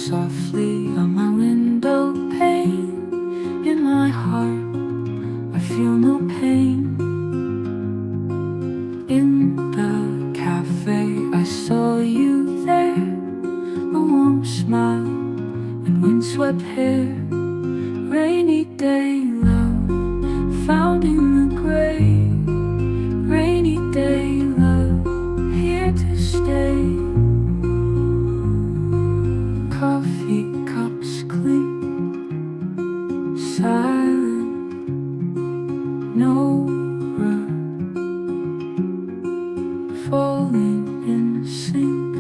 softly on my window pane. In my heart, I feel no pain. In the cafe, I saw you there, a warm smile and windswept hair. Rainy day love, found in the gray. Rainy day love, here to stay. Coffee cups clink, silent, no rush, falling in sync,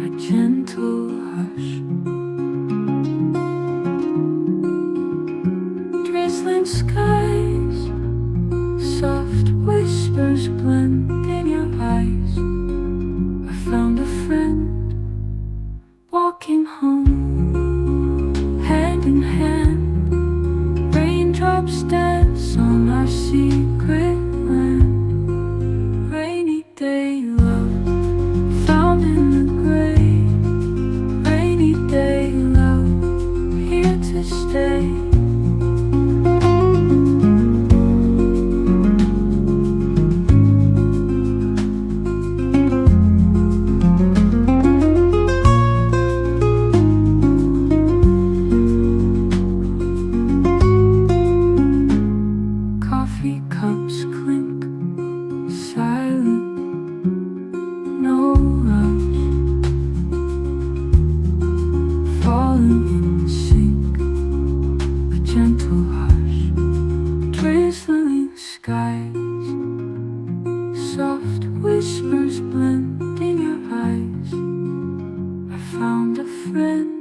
a gentle hush. Drizzling skies, soft whispers blend in your eyes. I found a friend walking home, hand in hand. Raindrops dance on our secret land. Rainy day love, found in the gray. Rainy day love, here to stay. Coffee cups clink, silent, no rush, falling in sync, a gentle hush. Drizzling skies, soft whispers blend in your eyes. I found a friend